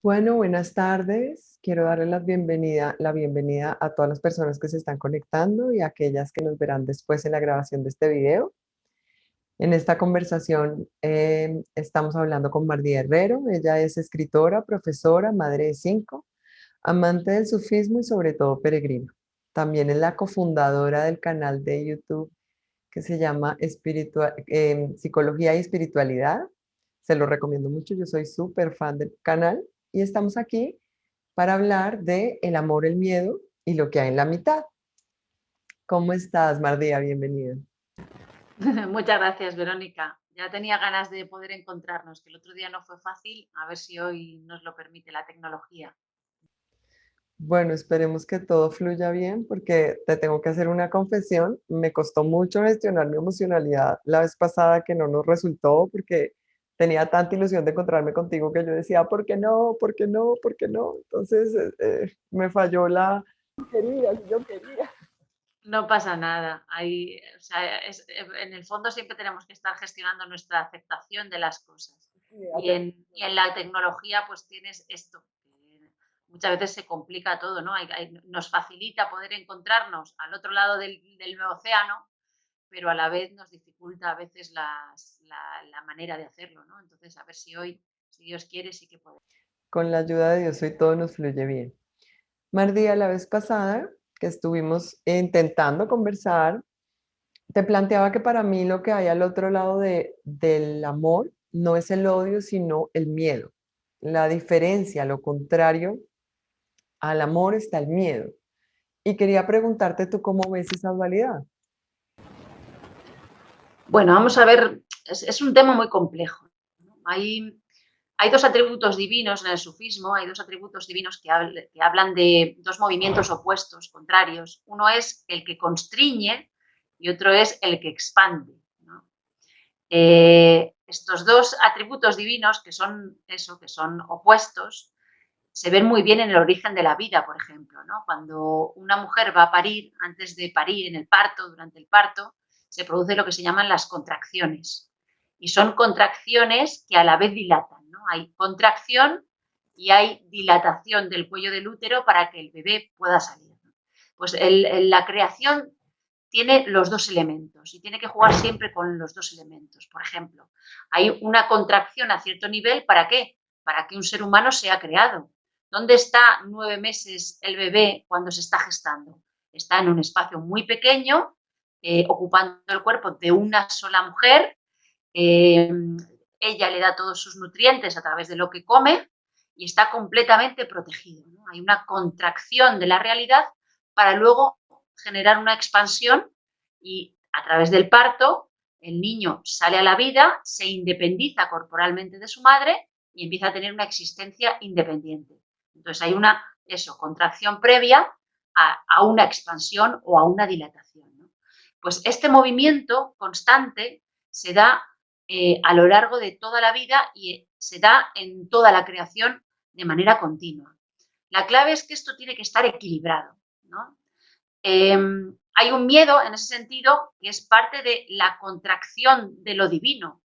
Bueno, buenas tardes. Quiero darle la bienvenida a todas las personas que se están conectando y a aquellas que nos verán después en la grabación de este video. En esta conversación estamos hablando con Mardi Herrero. Ella es escritora, profesora, madre de cinco, amante del sufismo y sobre todo peregrina. También es la cofundadora del canal de YouTube que se llama Psicología y Espiritualidad. Se lo recomiendo mucho, yo soy súper fan del canal y estamos aquí para hablar de el amor, el miedo y lo que hay en la mitad. ¿Cómo estás, Mardía? Bienvenida. Muchas gracias, Verónica. Ya tenía ganas de poder encontrarnos, que el otro día no fue fácil, a ver si hoy nos lo permite la tecnología. Bueno, esperemos que todo fluya bien porque te tengo que hacer una confesión. Me costó mucho gestionar mi emocionalidad la vez pasada que no nos resultó porque tenía tanta ilusión de encontrarme contigo que yo decía, ¿por qué no? ¿Por qué no? ¿Por qué no? Entonces me falló la... Quería, si yo quería. No pasa nada. O sea, en el fondo siempre tenemos que estar gestionando nuestra aceptación de las cosas. Sí, Y en la tecnología, pues tienes esto. Que muchas veces se complica todo, ¿no? Nos facilita poder encontrarnos al otro lado del océano, pero a la vez nos dificulta a veces la manera de hacerlo, ¿no? Entonces, a ver si hoy, si Dios quiere, sí que podemos. con la ayuda de Dios hoy todo nos fluye bien. Mardía, la vez pasada que estuvimos intentando conversar, te planteaba que para mí lo que hay al otro lado del amor no es el odio, sino el miedo. La diferencia, lo contrario al amor está el miedo. Y quería preguntarte tú cómo ves esa dualidad. Bueno, vamos a ver, es un tema muy complejo, ¿no? Hay dos atributos divinos en el sufismo, hay dos atributos divinos que hablan de dos movimientos opuestos, contrarios. Uno es el que constriñe y otro es el que expande, ¿no? Estos dos atributos divinos, que son eso, que son opuestos, se ven muy bien en el origen de la vida, por ejemplo, ¿no? Cuando una mujer va a parir, antes de parir, en el parto, durante el parto, se produce lo que se llaman las contracciones. Y son contracciones que a la vez dilatan, ¿no? Hay contracción y hay dilatación del cuello del útero para que el bebé pueda salir, ¿no? Pues la creación tiene los dos elementos y tiene que jugar siempre con los dos elementos. Por ejemplo, hay una contracción a cierto nivel, ¿para qué? Para que un ser humano sea creado. ¿Dónde está 9 meses el bebé cuando se está gestando? Está en un espacio muy pequeño, ocupando el cuerpo de una sola mujer. eh, Ella le da todos sus nutrientes a través de lo que come y está completamente protegido, ¿no? Hay una contracción de la realidad para luego generar una expansión y a través del parto el niño sale a la vida, se independiza corporalmente de su madre y empieza a tener una existencia independiente. Entonces hay una contracción previa a una expansión o a una dilatación, ¿no? Pues este movimiento constante se da a lo largo de toda la vida y se da en toda la creación de manera continua. La clave es que esto tiene que estar equilibrado, ¿no? Hay un miedo en ese sentido que es parte de la contracción de lo divino.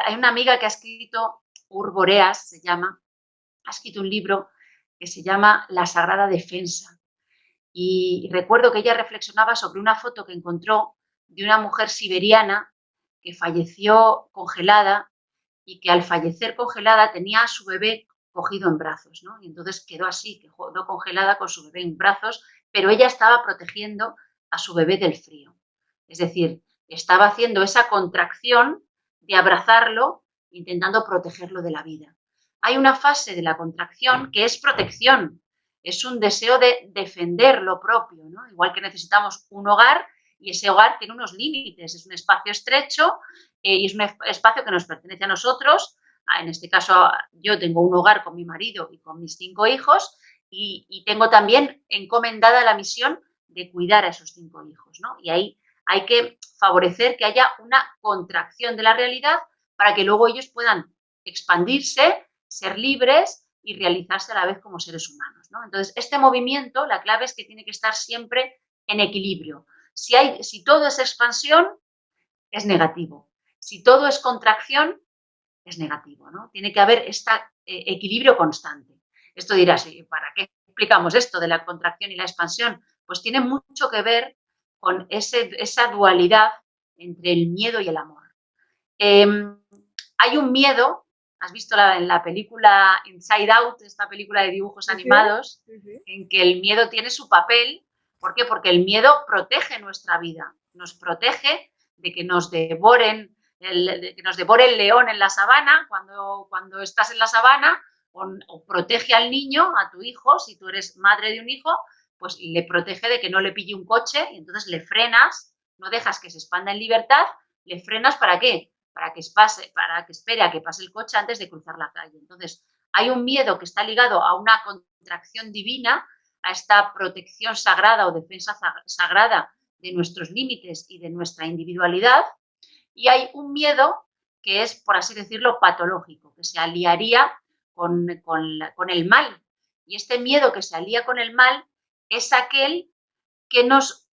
Hay una amiga que ha escrito, Urboreas se llama, ha escrito un libro que se llama La Sagrada Defensa. Y recuerdo que ella reflexionaba sobre una foto que encontró de una mujer siberiana que falleció congelada y que al fallecer congelada tenía a su bebé cogido en brazos, ¿no? Y entonces quedó así, quedó congelada con su bebé en brazos, pero ella estaba protegiendo a su bebé del frío. Es decir, estaba haciendo esa contracción de abrazarlo, intentando protegerlo de la vida. Hay una fase de la contracción que es protección, es un deseo de defender lo propio, ¿no? Igual que necesitamos un hogar y ese hogar tiene unos límites, es un espacio estrecho y es un espacio que nos pertenece a nosotros. En este caso, yo tengo un hogar con mi marido y con mis 5 hijos y tengo también encomendada la misión de cuidar a esos 5 hijos, ¿no? Y ahí hay que favorecer que haya una contracción de la realidad para que luego ellos puedan expandirse, ser libres y realizarse a la vez como seres humanos, ¿no? Entonces, este movimiento, la clave es que tiene que estar siempre en equilibrio. Si todo es expansión, es negativo. Si todo es contracción, es negativo, ¿no? Tiene que haber esta equilibrio constante. Esto dirás, ¿para qué explicamos esto de la contracción y la expansión? Pues tiene mucho que ver con esa dualidad entre el miedo y el amor. Hay un miedo, has visto en la película Inside Out, esta película de dibujos animados, en que el miedo tiene su papel. ¿Por qué? Porque el miedo protege nuestra vida, nos protege de que nos devoren el león en la sabana cuando estás en la sabana, o protege al niño, a tu hijo, si tú eres madre de un hijo, pues le protege de que no le pille un coche, y entonces le frenas, no dejas que se expanda en libertad, le frenas. ¿Para qué? Para que espere a que pase el coche antes de cruzar la calle. Entonces, hay un miedo que está ligado a una contracción divina, a esta protección sagrada o defensa sagrada de nuestros límites y de nuestra individualidad, y hay un miedo que es, por así decirlo, patológico, que se aliaría con el mal. Y este miedo que se alía con el mal es aquel que nos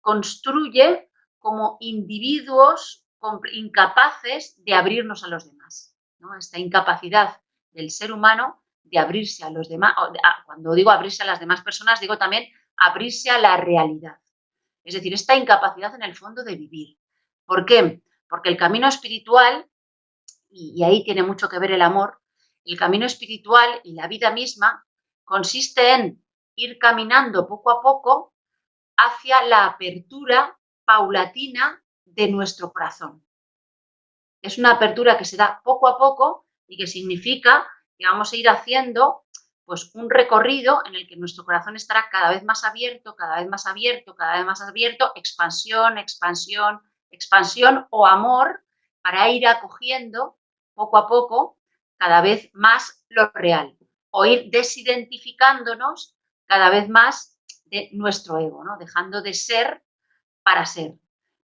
construye como individuos incapaces de abrirnos a los demás, ¿no? Esta incapacidad del ser humano de abrirse a los demás. Cuando digo abrirse a las demás personas, digo también abrirse a la realidad. Es decir, esta incapacidad en el fondo de vivir. ¿Por qué? Porque el camino espiritual, y ahí tiene mucho que ver el amor, el camino espiritual y la vida misma consiste en ir caminando poco a poco hacia la apertura paulatina de nuestro corazón. Es una apertura que se da poco a poco y que significa que vamos a ir haciendo pues un recorrido en el que nuestro corazón estará cada vez más abierto, cada vez más abierto, cada vez más abierto, expansión, expansión, expansión o amor, para ir acogiendo poco a poco cada vez más lo real, o ir desidentificándonos cada vez más de nuestro ego, ¿no? Dejando de ser para ser.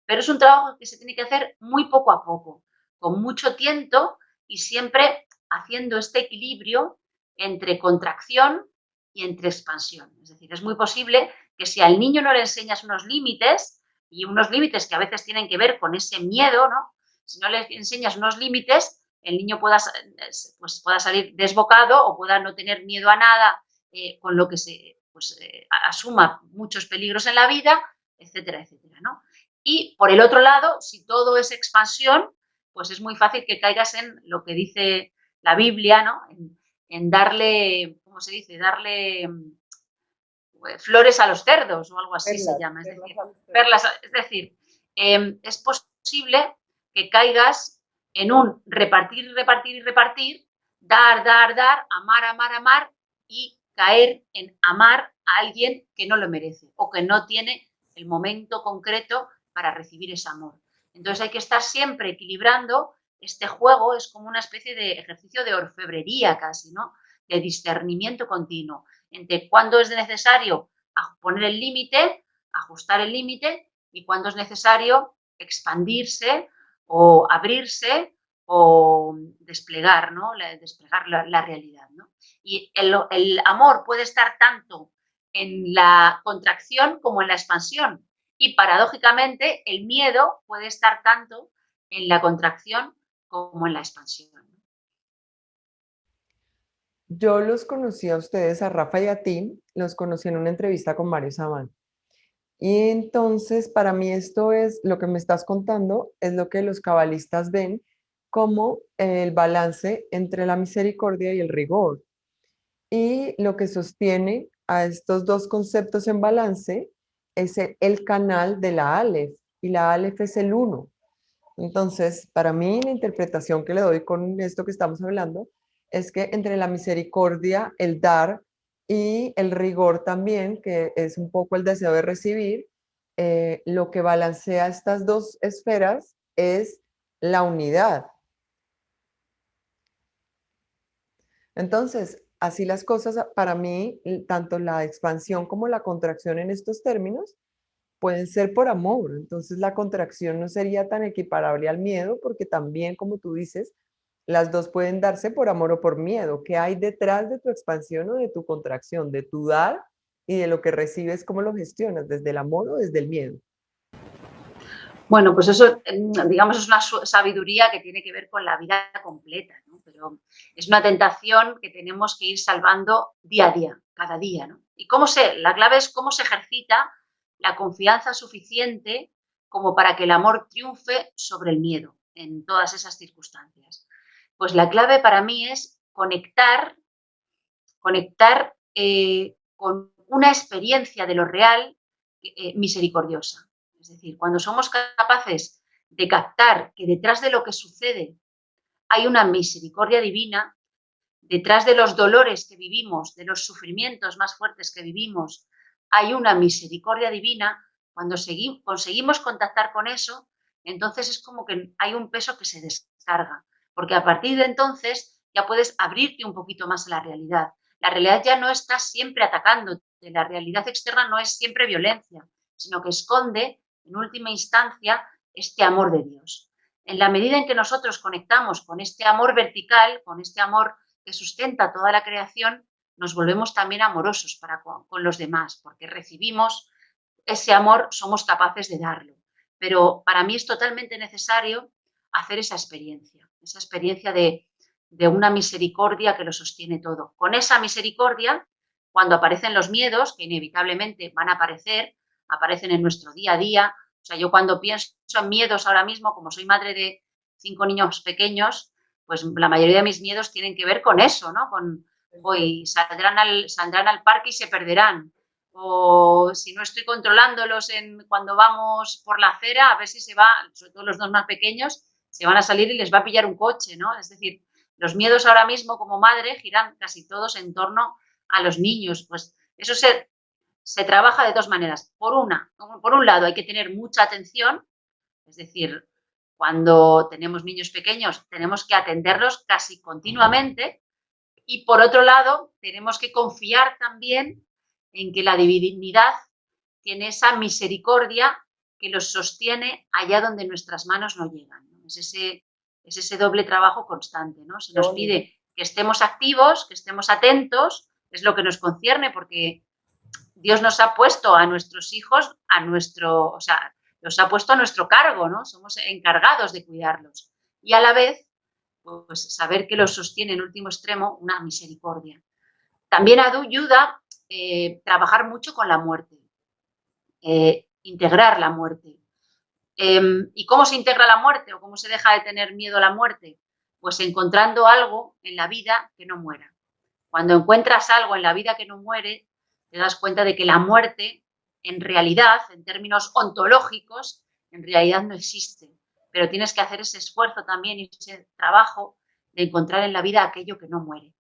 Pero es un trabajo que se tiene que hacer muy poco a poco, con mucho tiento y siempre haciendo este equilibrio entre contracción y entre expansión. Es decir, es muy posible que si al niño no le enseñas unos límites, y unos límites que a veces tienen que ver con ese miedo, ¿no? Si no le enseñas unos límites, el niño pueda salir desbocado o pueda no tener miedo a nada, con lo que asuma muchos peligros en la vida, etcétera, etcétera, ¿no? Y por el otro lado, si todo es expansión, pues es muy fácil que caigas en lo que dice la Biblia, ¿no? En darle, ¿cómo se dice? Darle flores a los cerdos o algo así se llama. Es decir, es posible que caigas en un repartir, repartir y repartir, dar, dar, dar, amar, amar, amar, y caer en amar a alguien que no lo merece o que no tiene el momento concreto para recibir ese amor. Entonces hay que estar siempre equilibrando. Este juego es como una especie de ejercicio de orfebrería casi, ¿no? De discernimiento continuo entre cuándo es necesario poner el límite, ajustar el límite, y cuándo es necesario expandirse o abrirse o desplegar, ¿no? Desplegar la realidad, ¿no? Y el amor puede estar tanto en la contracción como en la expansión. Y paradójicamente el miedo puede estar tanto en la contracción como en la expansión. Yo los conocí a ustedes, a Rafa y a ti, los conocí en una entrevista con Mario Sabán. Y entonces, para mí esto es, lo que me estás contando, es lo que los cabalistas ven como el balance entre la misericordia y el rigor. Y lo que sostiene a estos dos conceptos en balance es el canal de la Aleph, y la Aleph es el uno. Entonces, para mí, la interpretación que le doy con esto que estamos hablando es que entre la misericordia, el dar, y el rigor también, que es un poco el deseo de recibir, lo que balancea estas dos esferas es la unidad. Entonces, así las cosas, para mí, tanto la expansión como la contracción en estos términos pueden ser por amor. Entonces, la contracción no sería tan equiparable al miedo, porque también, como tú dices, las dos pueden darse por amor o por miedo. ¿Qué hay detrás de tu expansión o de tu contracción? De tu dar y de lo que recibes, cómo lo gestionas, desde el amor o desde el miedo. Bueno, pues eso, digamos, es una sabiduría que tiene que ver con la vida completa, ¿no? Pero es una tentación que tenemos que ir salvando día a día, cada día, ¿no? Y la clave es cómo se ejercita la confianza suficiente como para que el amor triunfe sobre el miedo en todas esas circunstancias. Pues la clave para mí es conectar con una experiencia de lo real misericordiosa. Es decir, cuando somos capaces de captar que detrás de lo que sucede hay una misericordia divina, detrás de los dolores que vivimos, de los sufrimientos más fuertes que vivimos, hay una misericordia divina, cuando conseguimos contactar con eso, entonces es como que hay un peso que se descarga, porque a partir de entonces ya puedes abrirte un poquito más a la realidad. La realidad ya no está siempre atacándote, la realidad externa no es siempre violencia, sino que esconde, en última instancia, este amor de Dios. En la medida en que nosotros conectamos con este amor vertical, con este amor que sustenta toda la creación, nos volvemos también amorosos con los demás, porque recibimos ese amor, somos capaces de darlo. Pero para mí es totalmente necesario hacer esa experiencia de una misericordia que lo sostiene todo. Con esa misericordia, cuando aparecen los miedos, que inevitablemente van a aparecer, aparecen en nuestro día a día. O sea, yo cuando pienso en miedos ahora mismo, como soy madre de 5 niños pequeños, pues la mayoría de mis miedos tienen que ver con eso, ¿no? Con hoy saldrán al parque y se perderán. O si no estoy controlándolos cuando vamos por la acera, a ver si se va, sobre todo los dos más pequeños, se van a salir y les va a pillar un coche, ¿no? Es decir, los miedos ahora mismo como madre giran casi todos en torno a los niños. Pues eso se trabaja de dos maneras. Por un lado hay que tener mucha atención, es decir, cuando tenemos niños pequeños tenemos que atenderlos casi continuamente, y por otro lado tenemos que confiar también en que la divinidad tiene esa misericordia que los sostiene allá donde nuestras manos no llegan, ¿no? Es ese doble trabajo constante, ¿no? Se nos pide que estemos activos, que estemos atentos, es lo que nos concierne, porque Dios nos ha puesto a nuestros hijos, los ha puesto a nuestro cargo, ¿no? Somos encargados de cuidarlos. Y a la vez, pues saber que los sostiene en último extremo una misericordia. También ayuda trabajar mucho con la muerte, integrar la muerte. ¿Y cómo se integra la muerte o cómo se deja de tener miedo a la muerte? Pues encontrando algo en la vida que no muera. Cuando encuentras algo en la vida que no muere, te das cuenta de que la muerte, en realidad, en términos ontológicos, en realidad no existe. Pero tienes que hacer ese esfuerzo también y ese trabajo de encontrar en la vida aquello que no muere.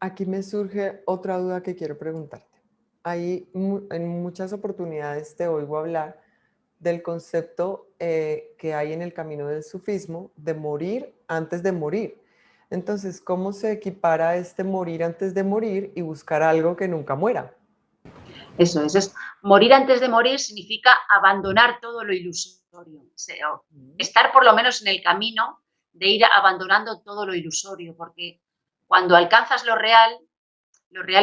Aquí me surge otra duda que quiero preguntarte. En muchas oportunidades te oigo hablar del concepto que hay en el camino del sufismo de morir antes de morir. Entonces, ¿cómo se equipara este morir antes de morir y buscar algo que nunca muera? Eso es morir antes de morir significa abandonar todo lo ilusorio, o sea, estar por lo menos en el camino de ir abandonando todo lo ilusorio, porque cuando alcanzas lo real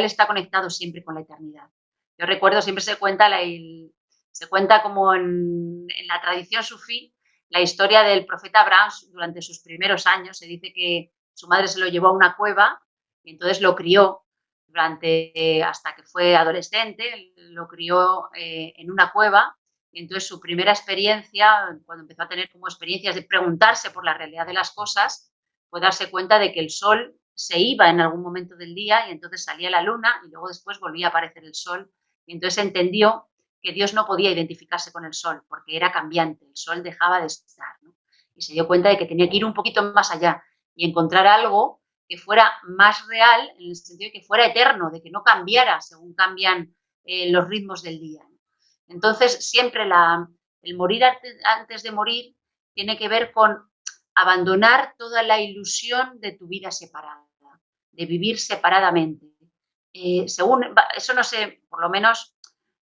está conectado siempre con la eternidad. Yo recuerdo, siempre se cuenta como en la tradición sufí, la historia del profeta Abraham durante sus primeros años. Se dice que su madre se lo llevó a una cueva y entonces lo crió hasta que fue adolescente, lo crió en una cueva, y entonces su primera experiencia, cuando empezó a tener como experiencias de preguntarse por la realidad de las cosas, fue darse cuenta de que el sol se iba en algún momento del día y entonces salía la luna y luego después volvía a aparecer el sol, y entonces entendió que Dios no podía identificarse con el sol porque era cambiante, el sol dejaba de estar, ¿no? Y se dio cuenta de que tenía que ir un poquito más allá y encontrar algo que fuera más real, en el sentido de que fuera eterno, de que no cambiara según cambian los ritmos del día. Entonces, siempre el morir antes de morir tiene que ver con abandonar toda la ilusión de tu vida separada, de vivir separadamente. Eso no sé, por lo menos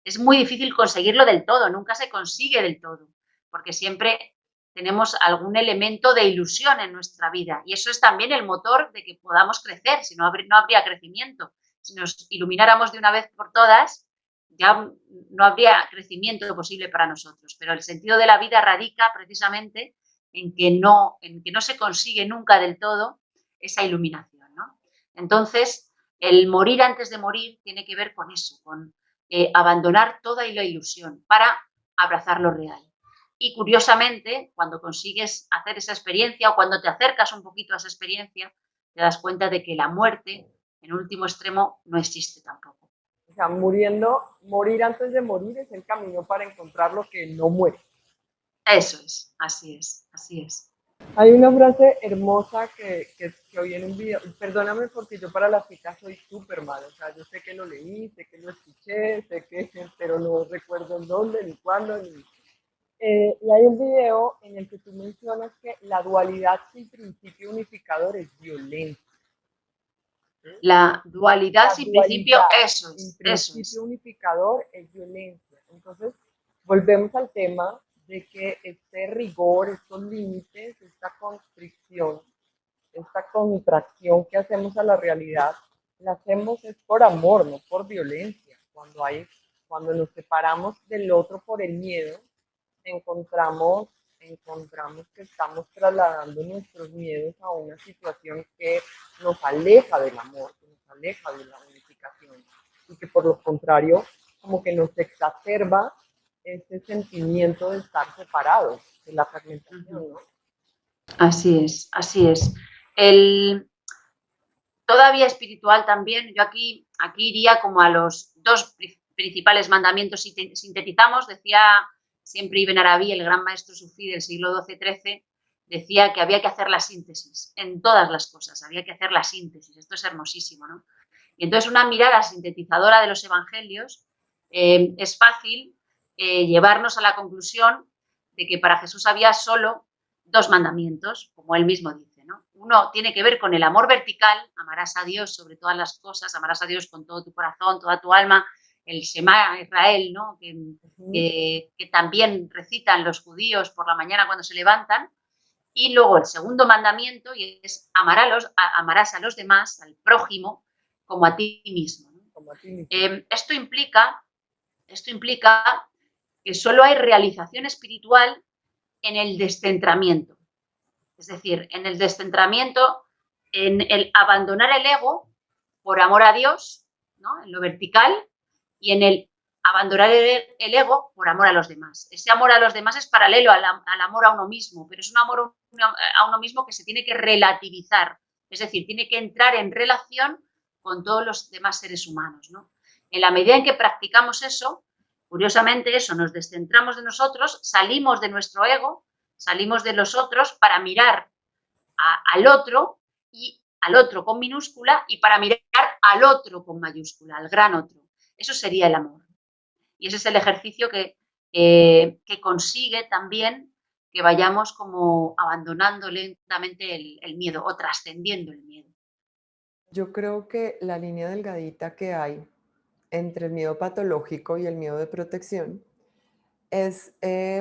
es muy difícil conseguirlo del todo, nunca se consigue del todo, porque siempre tenemos algún elemento de ilusión en nuestra vida, y eso es también el motor de que podamos crecer. Si no, no habría crecimiento. Si nos ilumináramos de una vez por todas, ya no habría crecimiento posible para nosotros. Pero el sentido de la vida radica precisamente en que no se consigue nunca del todo esa iluminación, ¿no? Entonces, el morir antes de morir tiene que ver con eso, con abandonar toda la ilusión para abrazar lo real. Y curiosamente, cuando consigues hacer esa experiencia o cuando te acercas un poquito a esa experiencia, te das cuenta de que la muerte, en último extremo, no existe tampoco. O sea, morir antes de morir es el camino para encontrar lo que no muere. Eso es, así es, así es. Hay una frase hermosa que oí en un video, perdóname porque yo para la cita soy súper malo, o sea, yo sé que lo leí, sé que lo escuché, pero no recuerdo en dónde, ni cuándo, y hay un video en el que tú mencionas que la dualidad sin principio unificador es violencia. ¿Sí? La dualidad La sin principio, dualidad eso sin es, eso principio es. unificador es violencia. Entonces, volvemos al tema de que este rigor, estos límites, esta constricción, esta contracción que hacemos a la realidad, la hacemos es por amor, no por violencia. Cuando nos separamos del otro por el miedo, encontramos, encontramos que estamos trasladando nuestros miedos a una situación que nos aleja del amor, que nos aleja de la unificación y que por lo contrario como que nos exacerba ese sentimiento de estar separados, de la fragmentación, ¿no? Así es, así es. El, todavía espiritual también, yo aquí iría como a los dos principales mandamientos, si sintetizamos, decía siempre Ibn Arabi, el gran maestro sufí del siglo XII-XIII, decía que había que hacer la síntesis en todas las cosas, había que hacer la síntesis, esto es hermosísimo, ¿no? Y entonces una mirada sintetizadora de los evangelios es fácil llevarnos a la conclusión de que para Jesús había solo dos mandamientos, como él mismo dice, ¿no? Uno tiene que ver con el amor vertical, amarás a Dios sobre todas las cosas, amarás a Dios con todo tu corazón, toda tu alma, el Shema Israel, ¿no? Que también recitan los judíos por la mañana cuando se levantan. Y luego el segundo mandamiento y es amarás a los demás, al prójimo, como a ti mismo, ¿no? Como a ti mismo. Esto implica que solo hay realización espiritual en el descentramiento. Es decir, en el descentramiento, en el abandonar el ego por amor a Dios, ¿no? En lo vertical, y en el abandonar el ego por amor a los demás. Ese amor a los demás es paralelo al amor a uno mismo, pero es un amor a uno mismo que se tiene que relativizar, es decir, tiene que entrar en relación con todos los demás seres humanos, ¿no? En la medida en que practicamos eso, curiosamente eso, nos descentramos de nosotros, salimos de nuestro ego, salimos de los otros para mirar al otro y al otro con minúscula y para mirar al otro con mayúscula, al gran otro. Eso sería el amor. Y ese es el ejercicio que consigue también que vayamos como abandonando lentamente el miedo o trascendiendo el miedo. Yo creo que la línea delgadita que hay entre el miedo patológico y el miedo de protección es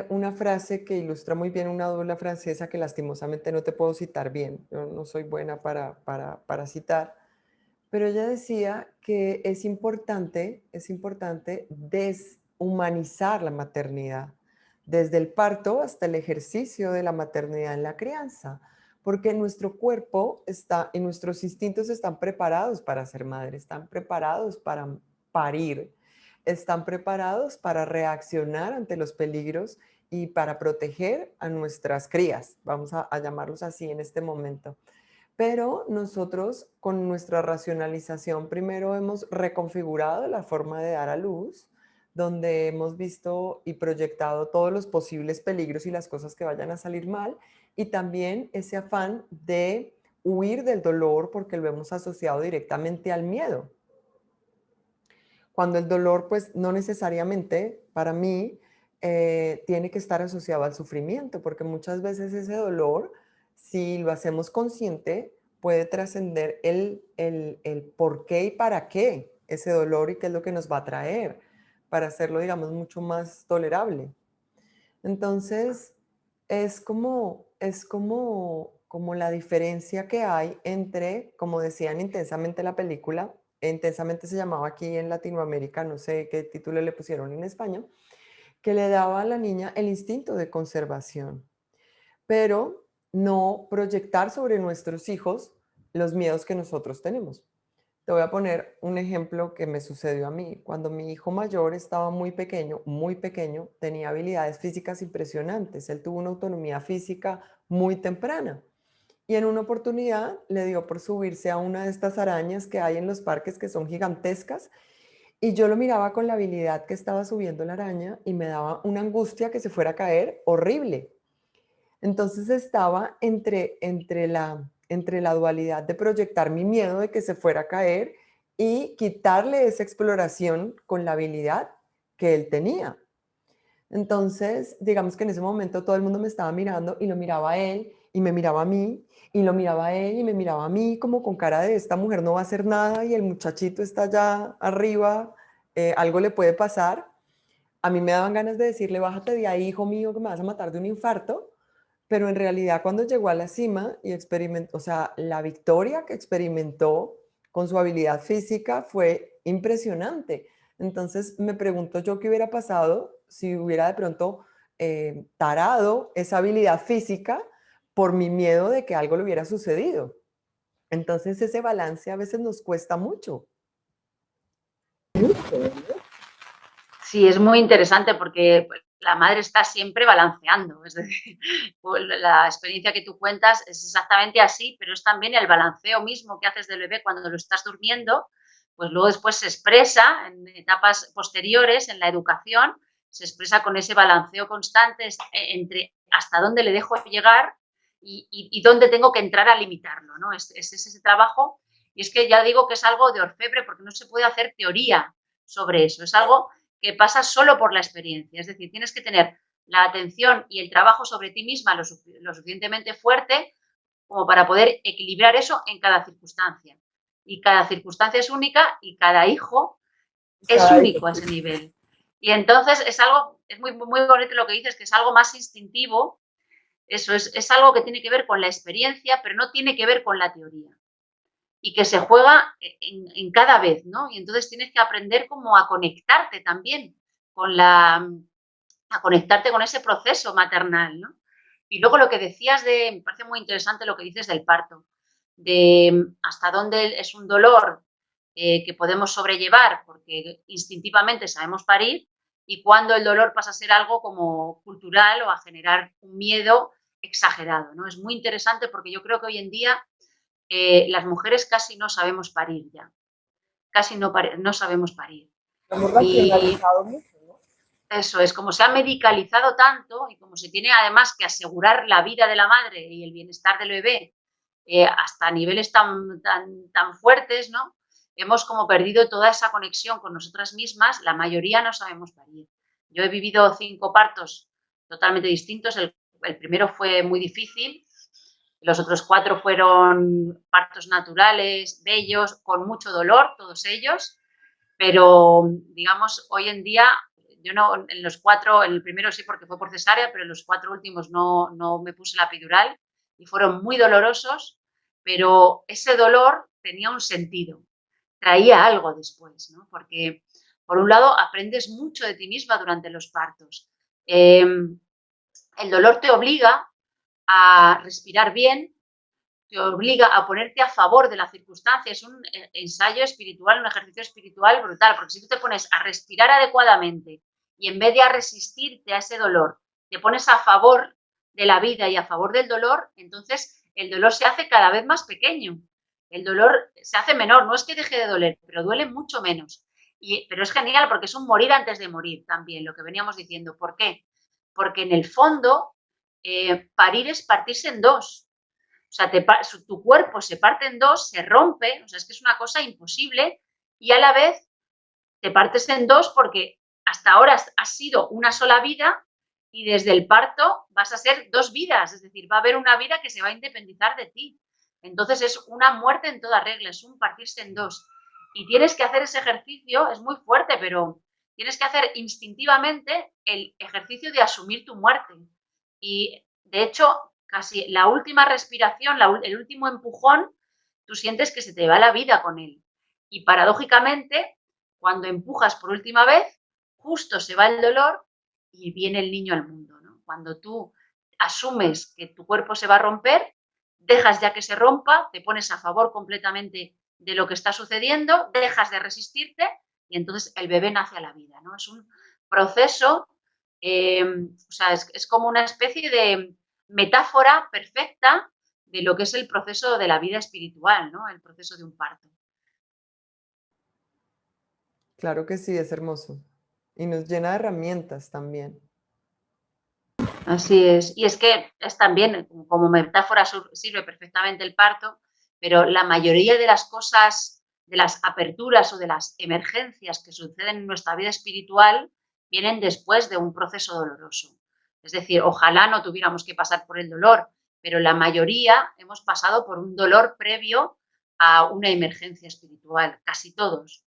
una frase que ilustra muy bien una doula francesa que lastimosamente no te puedo citar bien, yo no soy buena para citar, pero ella decía que es importante deshumanizar la maternidad, desde el parto hasta el ejercicio de la maternidad en la crianza, porque nuestro cuerpo está y nuestros instintos están preparados para ser madre, están preparados para parir, están preparados para reaccionar ante los peligros y para proteger a nuestras crías, vamos a llamarlos así en este momento. Pero nosotros con nuestra racionalización primero hemos reconfigurado la forma de dar a luz, donde hemos visto y proyectado todos los posibles peligros y las cosas que vayan a salir mal, y también ese afán de huir del dolor porque lo hemos asociado directamente al miedo. Cuando el dolor, pues no necesariamente para mí tiene que estar asociado al sufrimiento, porque muchas veces ese dolor, si lo hacemos consciente, puede trascender el por qué y para qué ese dolor y qué es lo que nos va a traer para hacerlo, digamos, mucho más tolerable. Entonces, como la diferencia que hay entre, como decían intensamente en la película, Intensamente se llamaba aquí en Latinoamérica, no sé qué título le pusieron en España, que le daba a la niña el instinto de conservación, pero no proyectar sobre nuestros hijos los miedos que nosotros tenemos. Te voy a poner un ejemplo que me sucedió a mí. Cuando mi hijo mayor estaba muy pequeño, tenía habilidades físicas impresionantes. Él tuvo una autonomía física muy temprana. Y en una oportunidad le dio por subirse a una de estas arañas que hay en los parques que son gigantescas. Y yo lo miraba con la habilidad que estaba subiendo la araña y me daba una angustia que se fuera a caer horrible. Entonces estaba entre la dualidad de proyectar mi miedo de que se fuera a caer y quitarle esa exploración con la habilidad que él tenía. Entonces, digamos que en ese momento todo el mundo me estaba mirando y lo miraba a él y me miraba a mí y lo miraba a él y me miraba a mí como con cara de esta mujer no va a hacer nada y el muchachito está allá arriba, algo le puede pasar. A mí me daban ganas de decirle, bájate de ahí, hijo mío, que me vas a matar de un infarto, pero en realidad cuando llegó a la cima y experimentó, o sea, la victoria que experimentó con su habilidad física fue impresionante. Entonces me pregunto yo qué hubiera pasado si hubiera de pronto tarado esa habilidad física por mi miedo de que algo le hubiera sucedido. Entonces ese balance a veces nos cuesta mucho. Sí, es muy interesante porque pues, la madre está siempre balanceando, es decir, pues, la experiencia que tú cuentas es exactamente así, pero es también el balanceo mismo que haces del bebé cuando lo estás durmiendo, pues luego después se expresa en etapas posteriores en la educación, se expresa con ese balanceo constante entre hasta dónde le dejo llegar y dónde tengo que entrar a limitarlo, ¿no? Es ese trabajo y es que ya digo que es algo de orfebre porque no se puede hacer teoría sobre eso, es algo que pasa solo por la experiencia. Es decir, tienes que tener la atención y el trabajo sobre ti misma lo suficientemente fuerte como para poder equilibrar eso en cada circunstancia. Y cada circunstancia es única y cada hijo es Cada hijo, único a sí. ese nivel. Y entonces es algo, es muy, muy bonito lo que dices, que es algo más instintivo. Eso es algo que tiene que ver con la experiencia, pero no tiene que ver con la teoría y que se juega en cada vez, ¿no? Y entonces tienes que aprender como a conectarte también con a conectarte con ese proceso maternal, ¿no? Y luego lo que decías me parece muy interesante lo que dices del parto, de hasta dónde es un dolor que podemos sobrellevar porque instintivamente sabemos parir y cuando el dolor pasa a ser algo como cultural o a generar un miedo exagerado, ¿no? Es muy interesante porque yo creo que hoy en día las mujeres casi no sabemos parir ya, casi no sabemos parir. Lo hemos Y racionalizado mucho, ¿no? eso es, como se ha medicalizado tanto y como se tiene además que asegurar la vida de la madre y el bienestar del bebé hasta niveles tan fuertes, ¿no? Hemos como perdido toda esa conexión con nosotras mismas, la mayoría no sabemos parir. Yo he vivido 5 partos totalmente distintos, el primero fue muy difícil, los otros 4 fueron partos naturales, bellos, con mucho dolor, todos ellos, pero digamos, hoy en día, yo no, en los 4, en el primero sí porque fue por cesárea, pero en los 4 últimos no me puse la epidural y fueron muy dolorosos, pero ese dolor tenía un sentido, traía algo después, ¿no? Porque, por un lado, aprendes mucho de ti misma durante los partos. El dolor te obliga a respirar bien, te obliga a ponerte a favor de la circunstancia. Es un ensayo espiritual, un ejercicio espiritual brutal, porque si tú te pones a respirar adecuadamente y en vez de a resistirte a ese dolor, te pones a favor de la vida y a favor del dolor, entonces el dolor se hace cada vez más pequeño. El dolor se hace menor, no es que deje de doler, pero duele mucho menos. Pero es genial porque es un morir antes de morir también, lo que veníamos diciendo. ¿Por qué? Porque en el fondo, parir es partirse en dos. O sea, tu cuerpo se parte en dos, se rompe, o sea, es que es una cosa imposible y a la vez te partes en dos porque hasta ahora has sido una sola vida y desde el parto vas a ser dos vidas, es decir, va a haber una vida que se va a independizar de ti. Entonces es una muerte en toda regla, es un partirse en dos. Y tienes que hacer ese ejercicio, es muy fuerte, pero tienes que hacer instintivamente el ejercicio de asumir tu muerte. Y de hecho, casi la última respiración, el último empujón, tú sientes que se te va la vida con él. Y paradójicamente, cuando empujas por última vez, justo se va el dolor y viene el niño al mundo, ¿no? Cuando tú asumes que tu cuerpo se va a romper, dejas ya que se rompa, te pones a favor completamente de lo que está sucediendo, dejas de resistirte y entonces el bebé nace a la vida, ¿no? Es un proceso, o sea, es como una especie de metáfora perfecta de lo que es el proceso de la vida espiritual, ¿no? El proceso de un parto. Claro que sí, es hermoso. Y nos llena de herramientas también. Así es. Y es que es también, como metáfora sirve perfectamente el parto, pero la mayoría de las cosas, de las aperturas o de las emergencias que suceden en nuestra vida espiritual vienen después de un proceso doloroso. Es decir, ojalá no tuviéramos que pasar por el dolor, pero la mayoría hemos pasado por un dolor previo a una emergencia espiritual, casi todos.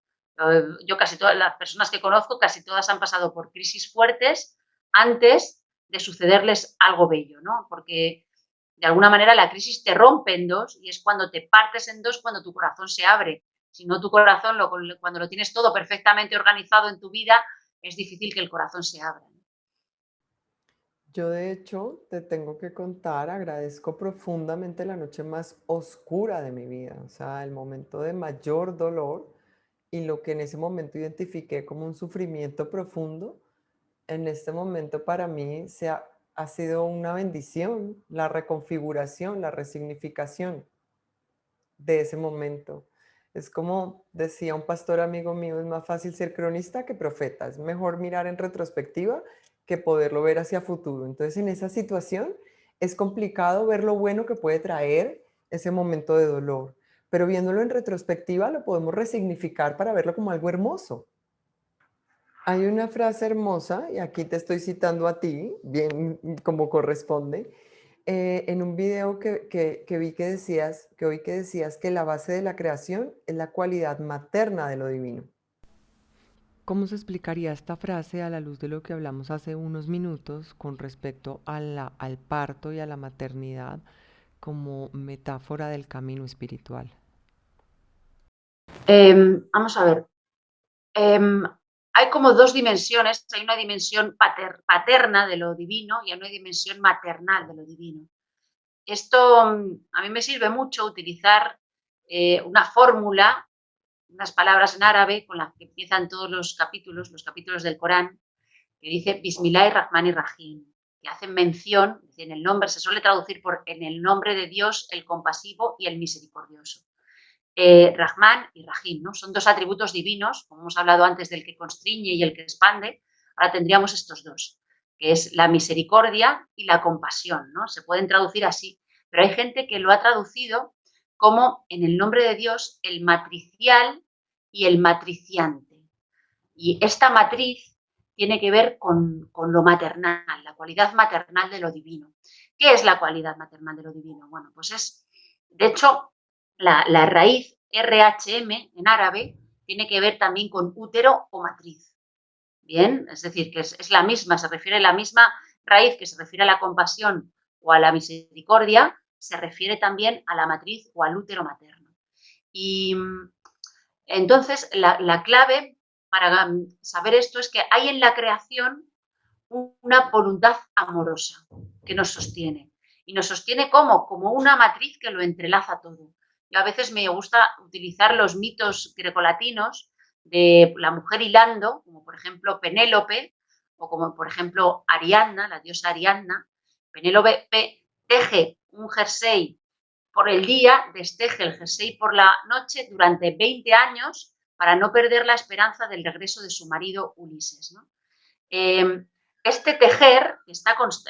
Yo casi todas las personas que conozco, casi todas han pasado por crisis fuertes antes de sucederles algo bello, ¿no? Porque de alguna manera la crisis te rompe en dos y es cuando te partes en dos cuando tu corazón se abre. Si no, tu corazón, cuando lo tienes todo perfectamente organizado en tu vida, es difícil que el corazón se abra. Yo de hecho te tengo que contar, agradezco profundamente la noche más oscura de mi vida, o sea, el momento de mayor dolor y lo que en ese momento identifiqué como un sufrimiento profundo, en este momento para mí ha sido una bendición, la reconfiguración, la resignificación de ese momento. Es como decía un pastor amigo mío, es más fácil ser cronista que profeta, es mejor mirar en retrospectiva que poderlo ver hacia futuro. Entonces, en esa situación es complicado ver lo bueno que puede traer ese momento de dolor, pero viéndolo en retrospectiva lo podemos resignificar para verlo como algo hermoso. Hay una frase hermosa, y aquí te estoy citando a ti, bien como corresponde, en un video que vi que oí que decías que la base de la creación es la cualidad materna de lo divino. ¿Cómo se explicaría esta frase a la luz de lo que hablamos hace unos minutos con respecto a al parto y a la maternidad como metáfora del camino espiritual? Vamos a ver. Eh, hay como dos dimensiones. Hay una dimensión paterna de lo divino y hay una dimensión maternal de lo divino. Esto a mí me sirve mucho utilizar una fórmula, unas palabras en árabe con las que empiezan todos los capítulos del Corán, que dice Bismillah Rahman y Rahim, que hacen mención, en el nombre, se suele traducir por en el nombre de Dios, el compasivo y el misericordioso. Rahman y Rahim, ¿no? Son dos atributos divinos, como hemos hablado antes del que constriñe y el que expande, ahora tendríamos estos dos, que es la misericordia y la compasión, ¿no? Se pueden traducir así, pero hay gente que lo ha traducido como en el nombre de Dios el matricial y el matriciante. Y esta matriz tiene que ver con lo maternal, la cualidad maternal de lo divino. ¿Qué es la cualidad maternal de lo divino? Bueno, pues es, de hecho, la raíz RHM en árabe tiene que ver también con útero o matriz. Bien, es decir, que es la misma, se refiere a la misma raíz que se refiere a la compasión o a la misericordia, se refiere también a la matriz o al útero materno. Y entonces, la clave para saber esto es que hay en la creación una voluntad amorosa que nos sostiene. ¿Y nos sostiene cómo? Como una matriz que lo entrelaza todo. Yo a veces me gusta utilizar los mitos grecolatinos de la mujer hilando, como por ejemplo Penélope, o como por ejemplo Ariadna, la diosa Ariadna. Penélope teje un jersey por el día, desteje el jersey por la noche durante 20 años para no perder la esperanza del regreso de su marido Ulises, ¿no? Este tejer, que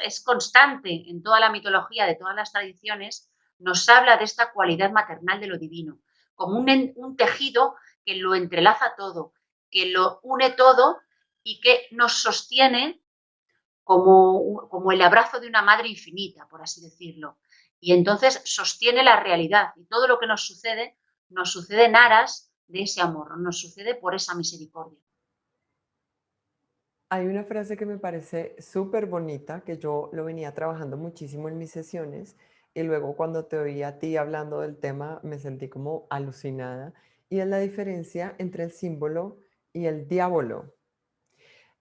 es constante en toda la mitología de todas las tradiciones, nos habla de esta cualidad maternal de lo divino, como un tejido que lo entrelaza todo, que lo une todo y que nos sostiene como el abrazo de una madre infinita, por así decirlo. Y entonces sostiene la realidad y todo lo que nos sucede en aras de ese amor, nos sucede por esa misericordia. Hay una frase que me parece súper bonita, que yo lo venía trabajando muchísimo en mis sesiones y luego cuando te oí a ti hablando del tema me sentí como alucinada y es la diferencia entre el símbolo y el diablo.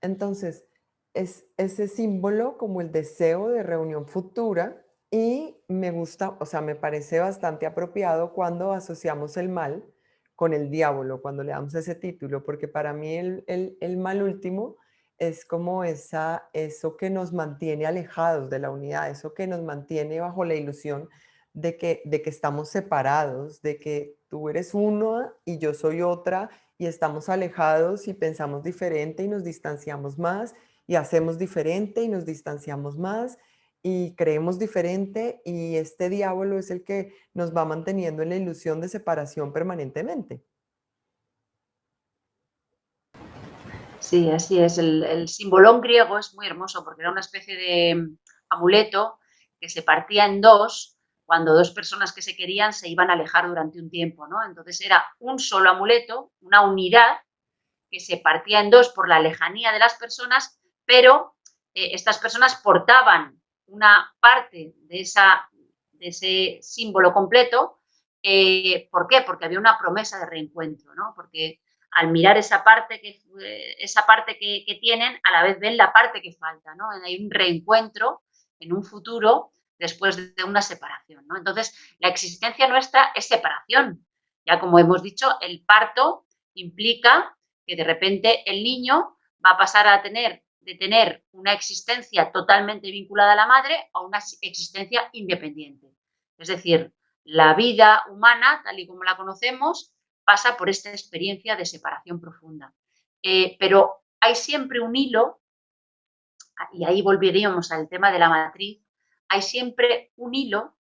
Entonces, es ese símbolo como el deseo de reunión futura y me gusta, o sea, me parece bastante apropiado cuando asociamos el mal con el diablo, cuando le damos ese título, porque para mí el mal último es como eso que nos mantiene alejados de la unidad, eso que nos mantiene bajo la ilusión de que estamos separados, de que tú eres uno y yo soy otra y estamos alejados y pensamos diferente y nos distanciamos más y hacemos diferente y nos distanciamos más y creemos diferente y este diablo es el que nos va manteniendo en la ilusión de separación permanentemente. Sí, así es. El simbolón griego es muy hermoso porque era una especie de amuleto que se partía en dos cuando dos personas que se querían se iban a alejar durante un tiempo, ¿no? Entonces era un solo amuleto, una unidad que se partía en dos por la lejanía de las personas, pero estas personas portaban una parte de ese símbolo completo. ¿Por qué? Porque había una promesa de reencuentro, ¿no? Porque al mirar esa parte que tienen, a la vez ven la parte que falta, ¿no? Hay un reencuentro en un futuro después de una separación, ¿no? Entonces, la existencia nuestra es separación. Ya como hemos dicho, el parto implica que de repente el niño va a pasar de tener una existencia totalmente vinculada a la madre a una existencia independiente. Es decir, la vida humana, tal y como la conocemos, pasa por esta experiencia de separación profunda. Pero hay siempre un hilo, y ahí volveríamos al tema de la matriz, hay siempre un hilo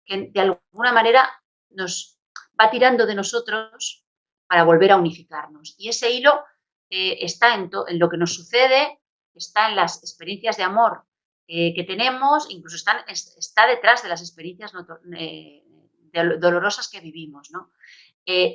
que de alguna manera nos va tirando de nosotros para volver a unificarnos. Y ese hilo está en lo que nos sucede, está en las experiencias de amor que tenemos, incluso está detrás de las experiencias dolorosas que vivimos, ¿no?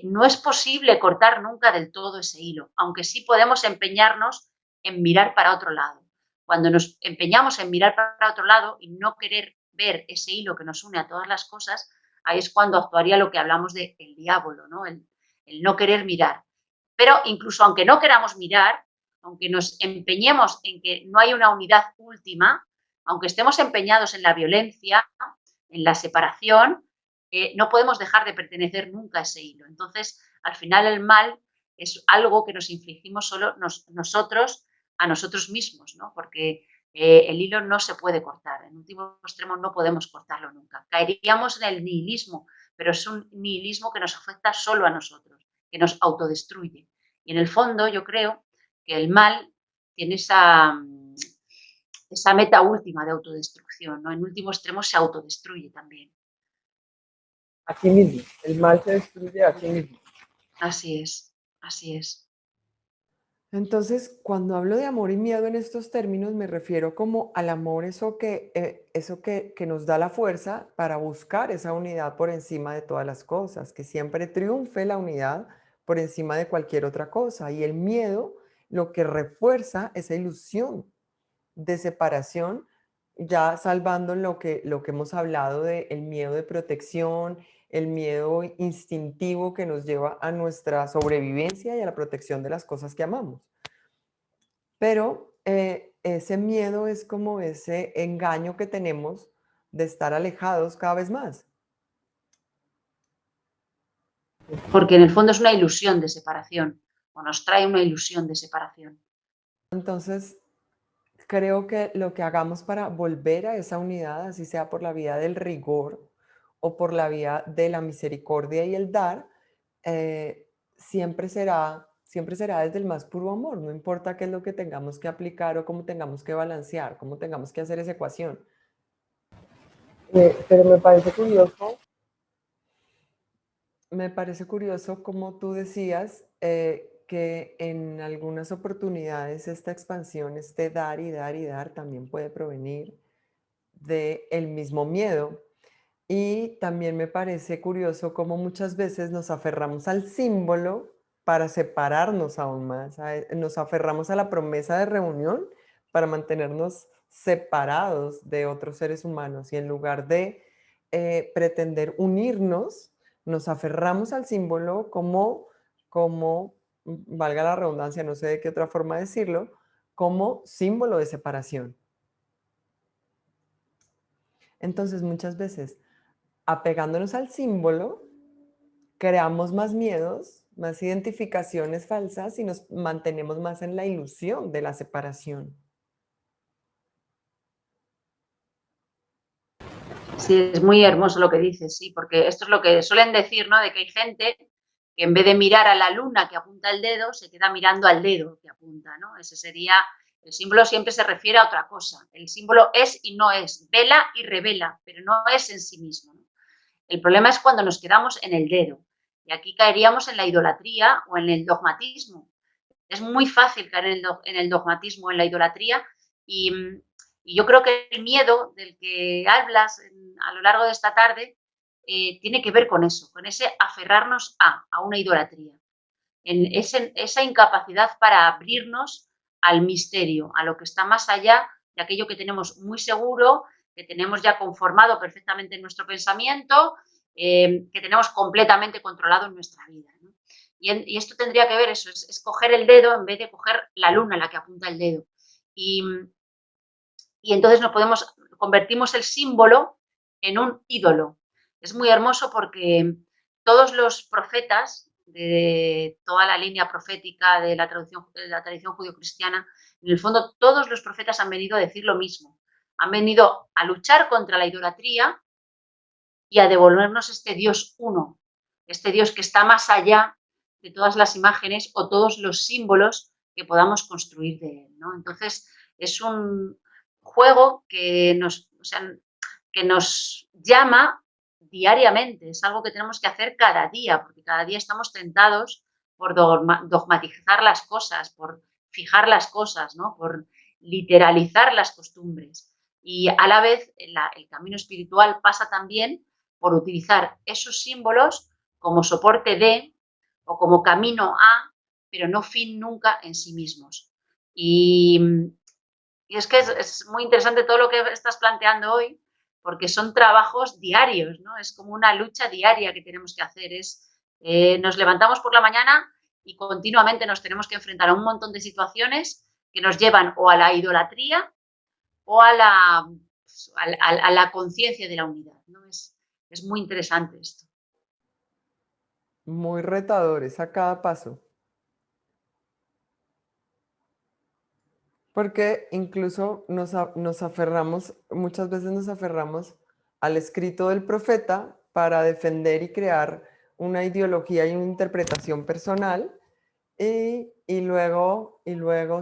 No es posible cortar nunca del todo ese hilo, aunque sí podemos empeñarnos en mirar para otro lado. Cuando nos empeñamos en mirar para otro lado y no querer ver ese hilo que nos une a todas las cosas, ahí es cuando actuaría lo que hablamos de el diablo, ¿no? El no querer mirar. Pero incluso aunque no queramos mirar, aunque nos empeñemos en que no hay una unidad última, aunque estemos empeñados en la violencia, en la separación, no podemos dejar de pertenecer nunca a ese hilo. Entonces, al final el mal es algo que nos infligimos solo nosotros a nosotros mismos, ¿no? Porque el hilo no se puede cortar. En último extremo no podemos cortarlo nunca. Caeríamos en el nihilismo, pero es un nihilismo que nos afecta solo a nosotros, que nos autodestruye. Y en el fondo yo creo que el mal tiene esa meta última de autodestrucción, ¿no? En último extremo se autodestruye también. Aquí mismo, el mal se destruye aquí mismo. Así es, así es. Entonces, cuando hablo de amor y miedo en estos términos, me refiero como al amor, eso que nos da la fuerza para buscar esa unidad por encima de todas las cosas, que siempre triunfe la unidad por encima de cualquier otra cosa. Y el miedo lo que refuerza esa ilusión de separación, ya salvando lo que hemos hablado de el miedo de protección, el miedo instintivo que nos lleva a nuestra sobrevivencia y a la protección de las cosas que amamos. Pero ese miedo es como ese engaño que tenemos de estar alejados cada vez más. Porque en el fondo es una ilusión de separación, o nos trae una ilusión de separación. Entonces, creo que lo que hagamos para volver a esa unidad, así sea por la vía del rigor o por la vía de la misericordia y el dar, siempre será desde el más puro amor, no importa qué es lo que tengamos que aplicar o cómo tengamos que balancear, cómo tengamos que hacer esa ecuación. Pero me parece curioso como tú decías que en algunas oportunidades esta expansión, este dar y dar y dar, también puede provenir del mismo miedo. Y también me parece curioso cómo muchas veces nos aferramos al símbolo para separarnos aún más. Nos aferramos a la promesa de reunión para mantenernos separados de otros seres humanos y en lugar de pretender unirnos, nos aferramos al símbolo como, valga la redundancia, no sé de qué otra forma decirlo, como símbolo de separación. Entonces, muchas veces, apegándonos al símbolo, creamos más miedos, más identificaciones falsas y nos mantenemos más en la ilusión de la separación. Sí, es muy hermoso lo que dices, sí, porque esto es lo que suelen decir, ¿no? De que hay gente que en vez de mirar a la luna que apunta el dedo, se queda mirando al dedo que apunta, ¿no? Ese sería, el símbolo siempre se refiere a otra cosa. El símbolo es y no es, vela y revela, pero no es en sí mismo, ¿no? El problema es cuando nos quedamos en el dedo. Y aquí caeríamos en la idolatría o en el dogmatismo. Es muy fácil caer en el dogmatismo, en la idolatría, y, y yo creo que el miedo del que hablas a lo largo de esta tarde tiene que ver con eso, con ese aferrarnos a una idolatría, en esa incapacidad para abrirnos al misterio, a lo que está más allá de aquello que tenemos muy seguro, que tenemos ya conformado perfectamente en nuestro pensamiento, que tenemos completamente controlado en nuestra vida, ¿no? Y esto tendría que ver eso, es coger el dedo en vez de coger la luna, la que apunta el dedo. Y, y entonces convertimos el símbolo en un ídolo. Es muy hermoso porque todos los profetas de toda la línea profética de la tradición judio-cristiana, en el fondo todos los profetas han venido a decir lo mismo. Han venido a luchar contra la idolatría y a devolvernos este Dios uno, este Dios que está más allá de todas las imágenes o todos los símbolos que podamos construir de él, ¿no? Entonces, es un juego que nos llama diariamente, es algo que tenemos que hacer cada día, porque cada día estamos tentados por dogmatizar las cosas, por fijar las cosas, ¿no? Por literalizar las costumbres. Y a la vez, el camino espiritual pasa también por utilizar esos símbolos como soporte de o como camino a, pero no fin nunca en sí mismos. Y, y es que es muy interesante todo lo que estás planteando hoy, porque son trabajos diarios, ¿no? Es como una lucha diaria que tenemos que hacer. Nos levantamos por la mañana y continuamente nos tenemos que enfrentar a un montón de situaciones que nos llevan o a la idolatría o a la conciencia de la unidad, ¿no? Es muy interesante esto. Muy retadores a cada paso. Porque incluso nos aferramos, muchas veces nos aferramos al escrito del profeta para defender y crear una ideología y una interpretación personal. Y luego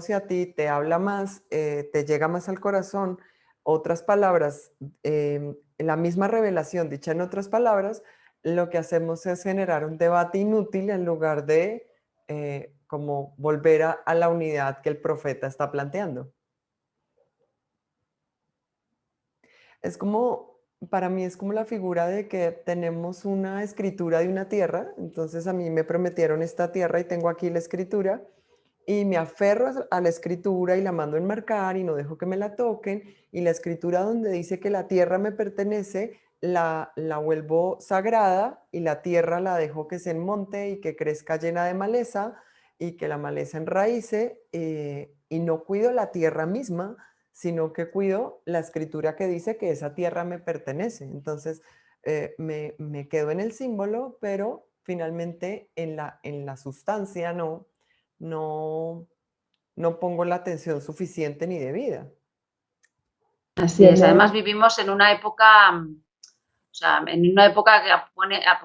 si a ti te habla más, te llega más al corazón otras palabras, la misma revelación dicha en otras palabras, lo que hacemos es generar un debate inútil en lugar de como volver a la unidad que el profeta está planteando. Es como, para mí es como la figura de que tenemos una escritura de una tierra, entonces a mí me prometieron esta tierra y tengo aquí la escritura y me aferro a la escritura y la mando enmarcar y no dejo que me la toquen, y la escritura donde dice que la tierra me pertenece, la vuelvo sagrada y la tierra la dejo que se enmonte y que crezca llena de maleza y que la maleza enraíce, y no cuido la tierra misma, sino que cuido la escritura que dice que esa tierra me pertenece. Entonces, me quedo en el símbolo, pero finalmente en la sustancia no, no pongo la atención suficiente ni debida. Así es. Además vivimos en una época, o sea, en una época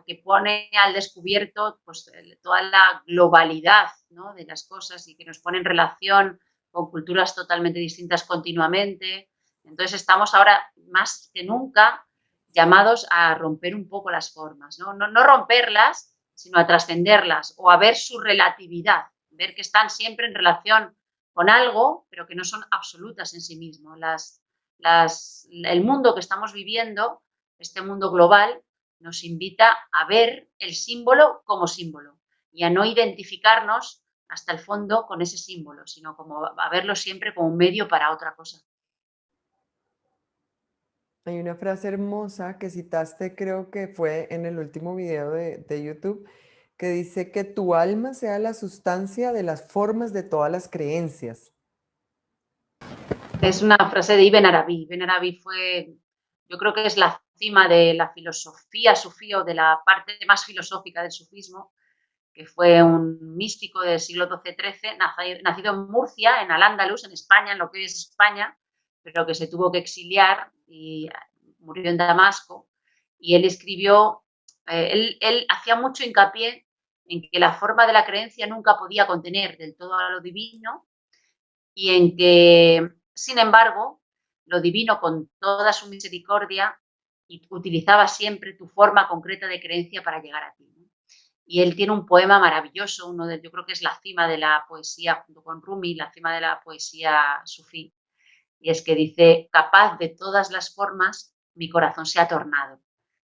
que pone al descubierto pues, toda la globalidad, ¿no?, de las cosas y que nos pone en relación con culturas totalmente distintas continuamente. Entonces estamos ahora más que nunca llamados a romper un poco las formas, ¿no? No romperlas, sino a trascenderlas o a ver su relatividad, ver que están siempre en relación con algo, pero que no son absolutas en sí mismo. El mundo que estamos viviendo, este mundo global, nos invita a ver el símbolo como símbolo y a no identificarnos hasta el fondo con ese símbolo, sino como a verlo siempre como un medio para otra cosa. Hay una frase hermosa que citaste, creo que fue en el último video de YouTube, que dice que tu alma sea la sustancia de las formas de todas las creencias. Es una frase de Ibn Arabi. Ibn Arabi fue, yo creo que es la cima de la filosofía sufí o de la parte más filosófica del sufismo, que fue un místico del siglo XII-XIII, nacido en Murcia, en Al-Ándalus, en España, en lo que hoy es España, pero que se tuvo que exiliar y murió en Damasco. Y él escribió, él hacía mucho hincapié en que la forma de la creencia nunca podía contener del todo a lo divino y en que, sin embargo, lo divino con toda su misericordia utilizaba siempre tu forma concreta de creencia para llegar a ti. Y él tiene un poema maravilloso, yo creo que es la cima de la poesía, junto con Rumi, la cima de la poesía sufí, y es que dice, capaz de todas las formas, mi corazón se ha tornado.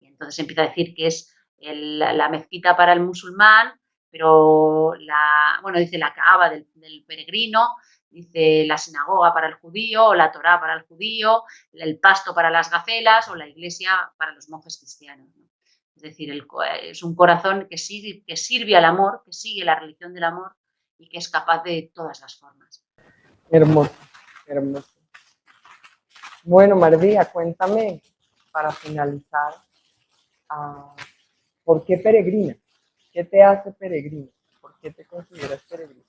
Y entonces empieza a decir que es la mezquita para el musulmán, pero dice la Kaaba del peregrino, dice la sinagoga para el judío, o la Torá para el judío, el pasto para las gacelas, o la iglesia para los monjes cristianos, ¿no? Es decir, es un corazón que sirve al amor, que sigue la religión del amor y que es capaz de todas las formas. Hermoso, hermoso. Bueno, Mardía, cuéntame, para finalizar, ¿por qué peregrina? ¿Qué te hace peregrina? ¿Por qué te consideras peregrina?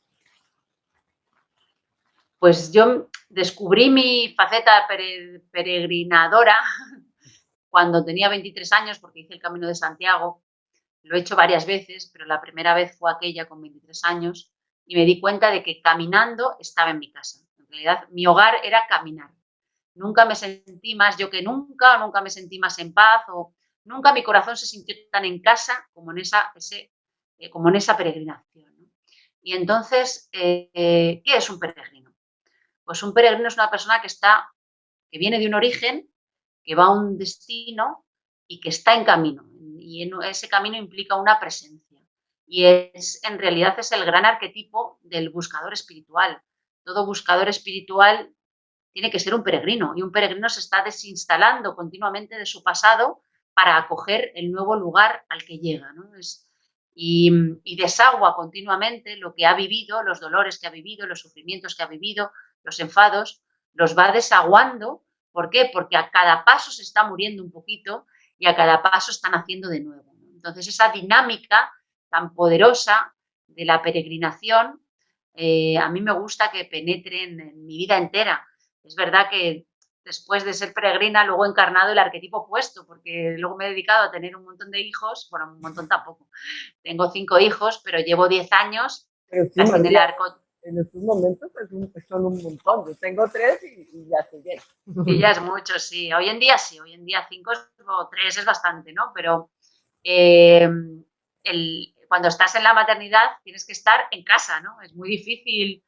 Pues yo descubrí mi faceta peregrinadora cuando tenía 23 años, porque hice el Camino de Santiago. Lo he hecho varias veces, pero la primera vez fue aquella con 23 años y me di cuenta de que caminando estaba en mi casa. En realidad, mi hogar era caminar. Nunca me sentí más yo que nunca, nunca me sentí más en paz, o nunca mi corazón se sintió tan en casa como en esa peregrinación, ¿no? Y entonces, ¿qué es un peregrino? Pues un peregrino es una persona que viene de un origen, que va a un destino y que está en camino. Y ese camino implica una presencia. Y en realidad es el gran arquetipo del buscador espiritual. Todo buscador espiritual tiene que ser un peregrino, y un peregrino se está desinstalando continuamente de su pasado para acoger el nuevo lugar al que llega, ¿no? Y desagua continuamente lo que ha vivido, los dolores que ha vivido, los sufrimientos que ha vivido, los enfados, los va desaguando. ¿Por qué? Porque a cada paso se está muriendo un poquito y a cada paso están haciendo de nuevo, ¿no? Entonces, esa dinámica tan poderosa de la peregrinación, a mí me gusta que penetre en mi vida entera. Es verdad que después de ser peregrina, luego he encarnado el arquetipo opuesto, porque luego me he dedicado a tener un montón de hijos, bueno, un montón tampoco, tengo 5 hijos, pero llevo 10 años Pero sí, casi en el María, arco. en estos momentos son un montón. Yo tengo 3 y ya estoy bien. Y ya es mucho, sí. Hoy en día sí, hoy en día 5 o 3 es bastante, ¿no? Pero cuando estás en la maternidad tienes que estar en casa, ¿no? Es muy difícil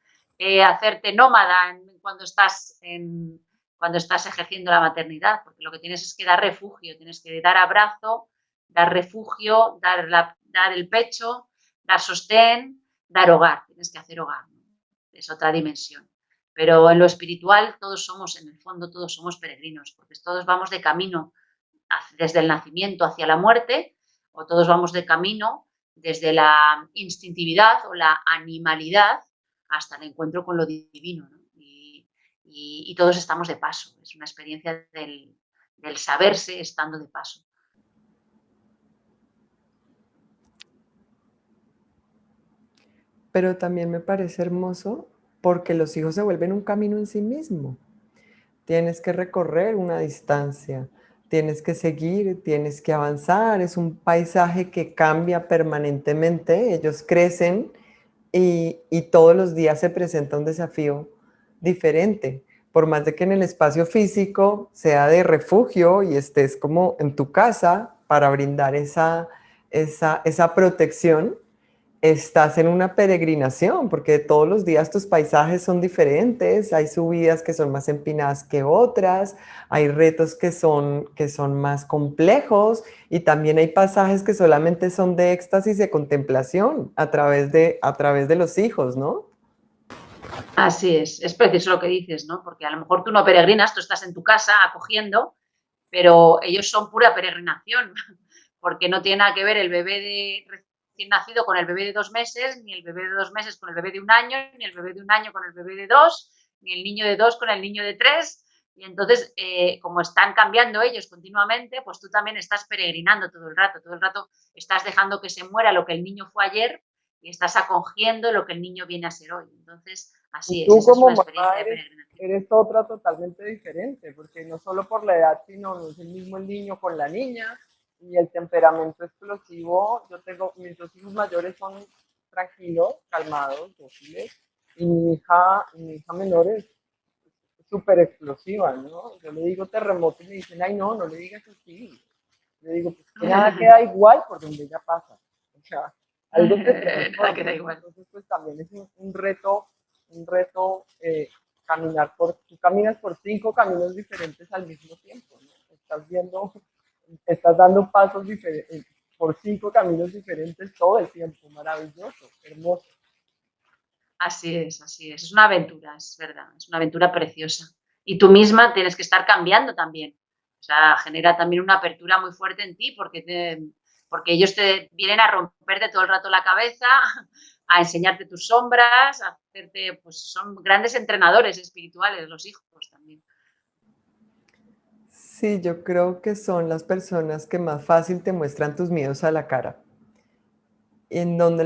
hacerte nómada cuando estás ejerciendo la maternidad, porque lo que tienes es que dar refugio, tienes que dar abrazo, dar refugio, dar el pecho, dar sostén, dar hogar, tienes que hacer hogar, ¿no? Es otra dimensión. Pero en lo espiritual en el fondo todos somos peregrinos, porque todos vamos de camino desde el nacimiento hacia la muerte, o todos vamos de camino desde la instintividad o la animalidad hasta el encuentro con lo divino, ¿no? Y todos estamos de paso. Es una experiencia del saberse estando de paso. Pero también me parece hermoso porque los hijos se vuelven un camino en sí mismo. Tienes que recorrer una distancia, tienes que seguir, tienes que avanzar. Es un paisaje que cambia permanentemente. Ellos crecen y todos los días se presenta un desafío diferente. Por más de que en el espacio físico sea de refugio y estés como en tu casa para brindar esa protección, estás en una peregrinación, porque todos los días tus paisajes son diferentes, hay subidas que son más empinadas que otras, hay retos que son más complejos y también hay pasajes que solamente son de éxtasis y de contemplación a través de los hijos, ¿no? Así es preciso lo que dices, ¿no? Porque a lo mejor tú no peregrinas, tú estás en tu casa acogiendo, pero ellos son pura peregrinación, porque no tiene nada que ver el bebé de recién nacido con el bebé de 2 meses, ni el bebé de 2 meses con el bebé de 1 año, ni el bebé de 1 año con el bebé de 2, ni el niño de 2 con el niño de 3. Y entonces, como están cambiando ellos continuamente, pues tú también estás peregrinando todo el rato estás dejando que se muera lo que el niño fue ayer y estás acogiendo lo que el niño viene a ser hoy. Entonces, Y así es, tú esa es como una experiencia mamá de peregrinación. eres otra totalmente diferente, porque no solo por la edad, sino no es el mismo el niño con la niña y el temperamento explosivo. Yo tengo, mis dos hijos mayores son tranquilos, calmados, dóciles, y mi hija menor es súper explosiva, ¿no? Yo le digo terremoto y me dicen, ay, no, no le digas así. Le digo, pues que nada queda igual por donde ella pasa. O sea, algo se Nada, queda transforma, ¿no? igual. Entonces, pues también es un reto caminar tú caminas por 5 caminos diferentes al mismo tiempo, ¿no? Estás dando pasos diferentes por 5 caminos diferentes todo el tiempo, maravilloso, hermoso. Así es una aventura, es verdad, es una aventura preciosa. Y tú misma tienes que estar cambiando también. O sea, genera también una apertura muy fuerte en ti porque ellos te vienen a romperte todo el rato la cabeza, a enseñarte tus sombras, a hacerte, pues son grandes entrenadores espirituales los hijos también. Sí, yo creo que son las personas que más fácil te muestran tus miedos a la cara. En dónde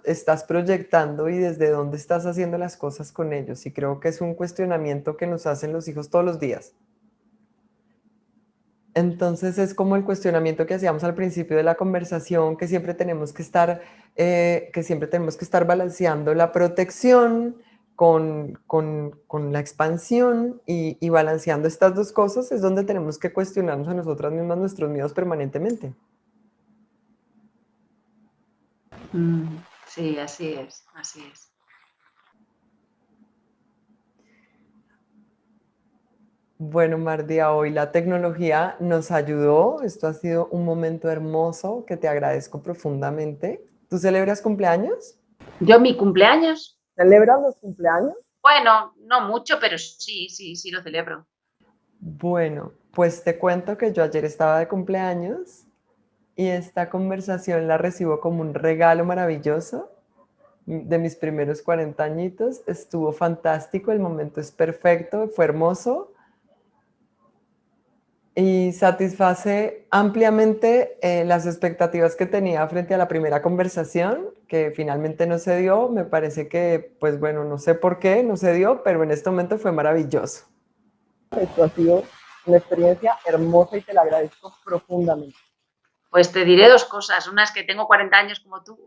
estás proyectando y desde dónde estás haciendo las cosas con ellos. Y creo que es un cuestionamiento que nos hacen los hijos todos los días. Entonces es como el cuestionamiento que hacíamos al principio de la conversación, que siempre tenemos que estar balanceando la protección con la expansión y balanceando estas dos cosas es donde tenemos que cuestionarnos a nosotras mismas nuestros miedos permanentemente. Sí, así es, así es. Bueno, Mardia, hoy la tecnología nos ayudó. Esto ha sido un momento hermoso que te agradezco profundamente. ¿Tú celebras cumpleaños? Yo mi cumpleaños, ¿Celebras los cumpleaños? bueno, no mucho, pero sí lo celebro. Bueno, pues te cuento que yo ayer estaba de cumpleaños y esta conversación la recibo como un regalo maravilloso de mis primeros 40 añitos. Estuvo fantástico, el momento es perfecto, fue hermoso y satisface ampliamente las expectativas que tenía frente a la primera conversación, que finalmente no se dio. Me parece que, pues bueno, no sé por qué no se dio, pero en este momento fue maravilloso. Esto ha sido una experiencia hermosa y te la agradezco profundamente. Pues te diré dos cosas. Una es que tengo 40 años como tú.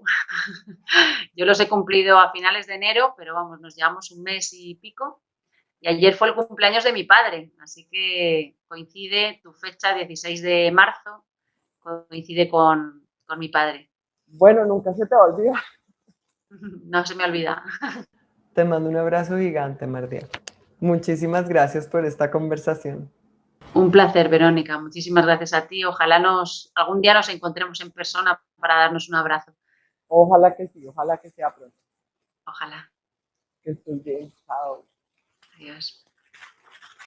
Yo los he cumplido a finales de enero, pero vamos, nos llevamos un mes y pico. Y ayer fue el cumpleaños de mi padre, así que coincide tu fecha, 16 de marzo, coincide con mi padre. Bueno, nunca se te va a olvidar. No se me olvida. Te mando un abrazo gigante, Mardia. Muchísimas gracias por esta conversación. Un placer, Verónica. Muchísimas gracias a ti. Ojalá algún día nos encontremos en persona para darnos un abrazo. Ojalá que sí, ojalá que sea pronto. Ojalá. Que estés bien. Chao. Adiós.